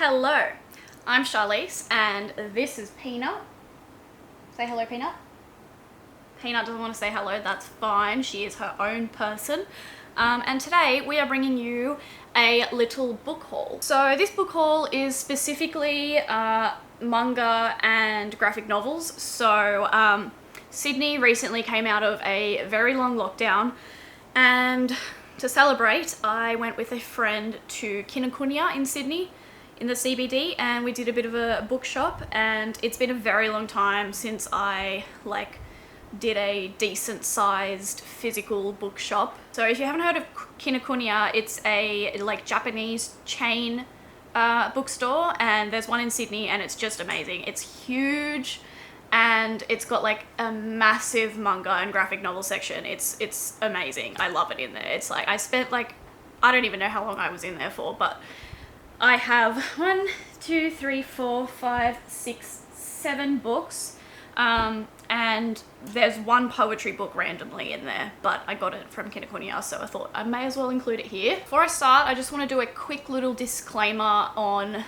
Hello, I'm Charlize and this is Peanut. Say hello, Peanut. Peanut doesn't want to say hello, that's fine. She is her own person. And today we are bringing you a little book haul. So this book haul is specifically manga and graphic novels. So Sydney recently came out of a very long lockdown, and to celebrate I went with a friend to Kinokuniya in Sydney in the CBD, and we did a bit of a bookshop, and it's been a very long time since I did a decent sized physical bookshop. So if you haven't heard of Kinokuniya, it's a Japanese chain bookstore, and there's one in Sydney and it's just amazing. It's huge and it's got a massive manga and graphic novel section. It's amazing. I love it in there. It's I spent I don't even know how long I was in there for, but I have 1, 2, 3, 4, 5, 6, 7 books. And there's one poetry book randomly in there, but I got it from Kinokuniya, so I thought I may as well include it here. Before I start, I just want to do a quick little disclaimer on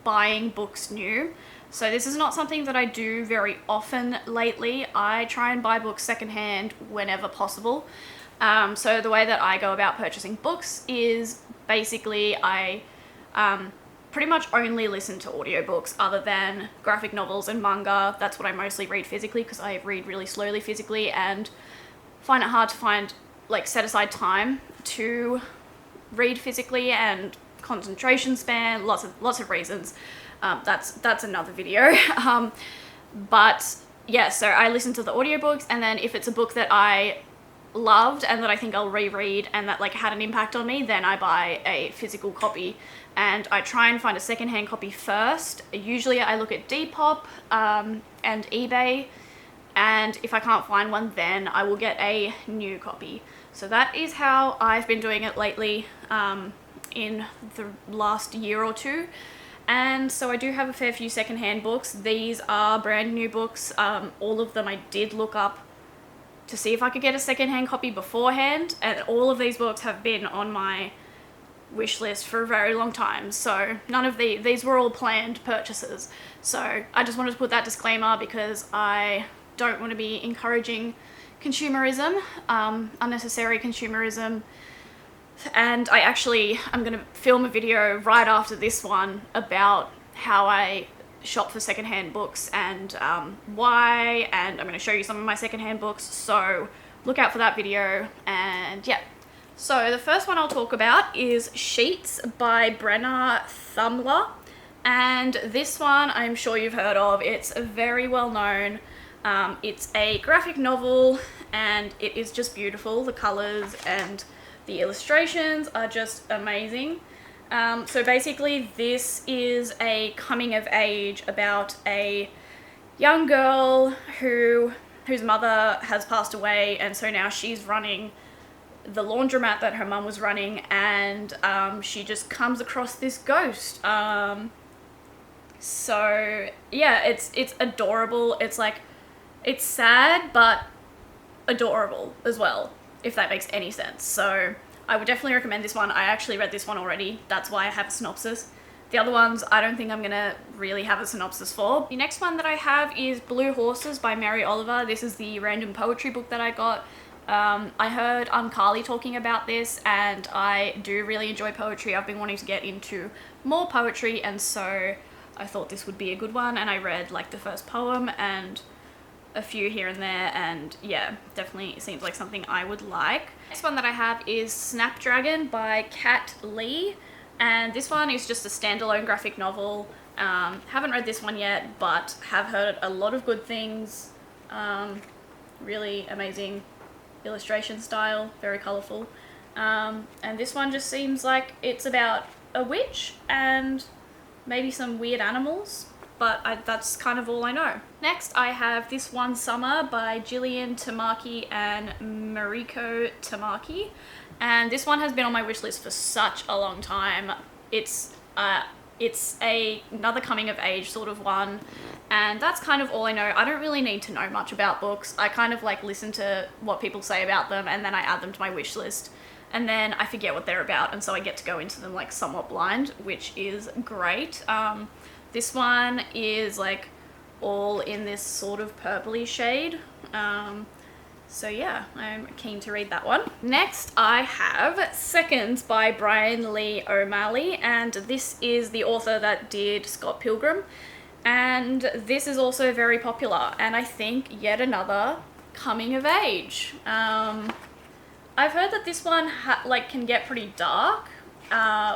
buying books new. So this is not something that I do very often lately. I try and buy books secondhand whenever possible. So the way that I go about purchasing books is basically I pretty much only listen to audiobooks other than graphic novels and manga. That's what I mostly read physically, because I read really slowly physically and find it hard to find set aside time to read physically, and concentration span, lots of reasons. That's another video. But yeah, so I listen to the audiobooks, and then if it's a book that I loved and that I think I'll reread and that had an impact on me, then I buy a physical copy. And I try and find a secondhand copy first. Usually I look at Depop and eBay, and if I can't find one, then I will get a new copy. So that is how I've been doing it lately in the last year or two. And so I do have a fair few secondhand books. These are brand new books. All of them I did look up to see if I could get a secondhand copy beforehand, and all of these books have been on my wish list for a very long time. So none of these were all planned purchases. So I just wanted to put that disclaimer, because I don't want to be encouraging consumerism, unnecessary consumerism. And I'm going to film a video right after this one about how I shop for secondhand books and why, and I'm going to show you some of my secondhand books, so look out for that video. And yeah, so the first one I'll talk about is Sheets by Brenner, Thumler, and this one I'm sure you've heard of. It's very well known. It's a graphic novel and it is just beautiful. The colors and the illustrations are just amazing. So basically this is a coming of age about a young girl whose mother has passed away, and so now she's running the laundromat that her mum was running, and she just comes across this ghost. So yeah, it's adorable. It's sad but adorable as well, if that makes any sense. So I would definitely recommend this one. I actually read this one already. That's why I have a synopsis. The other ones, I don't think I'm gonna really have a synopsis for. The next one that I have is Blue Horses by Mary Oliver. This is the random poetry book that I got. I heard Carly talking about this, and I do really enjoy poetry. I've been wanting to get into more poetry, and so I thought this would be a good one. And I read the first poem and a few here and there, and yeah, definitely seems like something I would like. Next one that I have is Snapdragon by Kat Lee, and this one is just a standalone graphic novel. Haven't read this one yet, but have heard a lot of good things. Really amazing illustration style, very colourful, and this one just seems like it's about a witch and maybe some weird animals, but that's kind of all I know. Next I have This One Summer by Jillian, Tamaki and Mariko Tamaki, and this one has been on my wish list for such a long time. It's another coming of age sort of one, and that's kind of all I know. I don't really need to know much about books. I kind of listen to what people say about them, and then I add them to my wish list. and then I forget what they're about, and so I get to go into them like somewhat blind, which is great. This one is like all in this sort of purpley shade. So yeah, I'm keen to read that one. Next, I have Seconds by Brian Lee O'Malley, and this is the author that did Scott Pilgrim. And this is also very popular, and I think yet another coming of age. I've heard that this one can get pretty dark,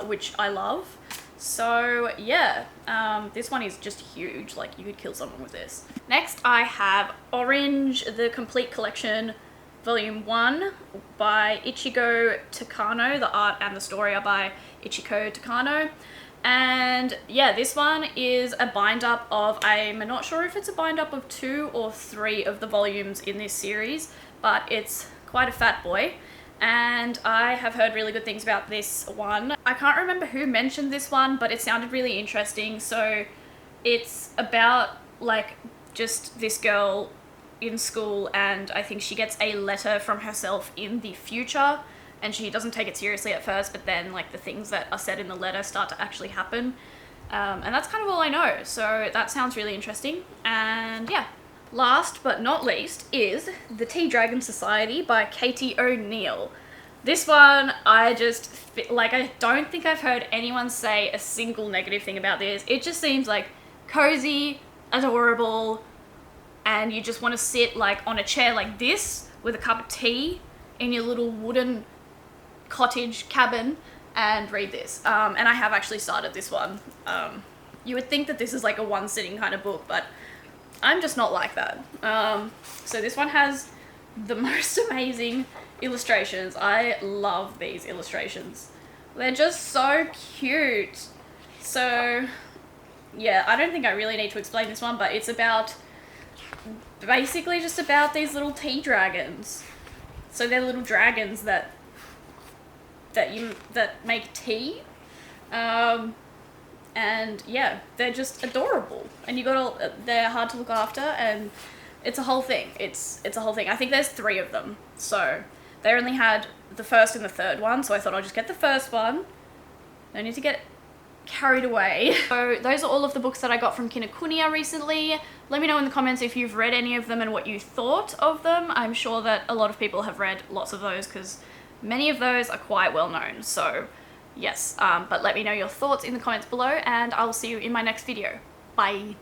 which I love. So yeah, this one is just huge. Like, you could kill someone with this. Next, I have Orange, the Complete Collection, Volume 1 by Ichigo Takano. The art and the story are by Ichigo Takano. And yeah, this one is a bind-up of, I'm not sure if it's a bind-up of 2 or 3 of the volumes in this series, but it's quite a fat boy. And I have heard really good things about this one. I can't remember who mentioned this one, but it sounded really interesting. So it's about like just this girl in school, and I think she gets a letter from herself in the future, and she doesn't take it seriously at first, but then like the things that are said in the letter start to actually happen. And that's kind of all I know. So that sounds really interesting. And yeah. Last but not least is The Tea Dragon Society by Katie O'Neill. This one, I don't think I've heard anyone say a single negative thing about this. It just seems like cozy, adorable, and you just want to sit like on a chair like this with a cup of tea in your little wooden cottage cabin and read this. And I have actually started this one. You would think that this is like a one sitting kind of book, but I'm just not like that. So this one has the most amazing illustrations. I love these illustrations. They're just so cute. So yeah, I don't think I really need to explain this one, but it's about basically just about these little tea dragons. So they're little dragons that make tea. And yeah, they're just adorable, and they're hard to look after, and it's a whole thing. It's a whole thing. I think there's 3 of them, so they only had the first and the third one, so I thought I'll just get the first one. No need to get carried away. So those are all of the books that I got from Kinokuniya recently. Let me know in the comments if you've read any of them and what you thought of them. I'm sure that a lot of people have read lots of those, because many of those are quite well known. So yes, but let me know your thoughts in the comments below, and I will see you in my next video. Bye.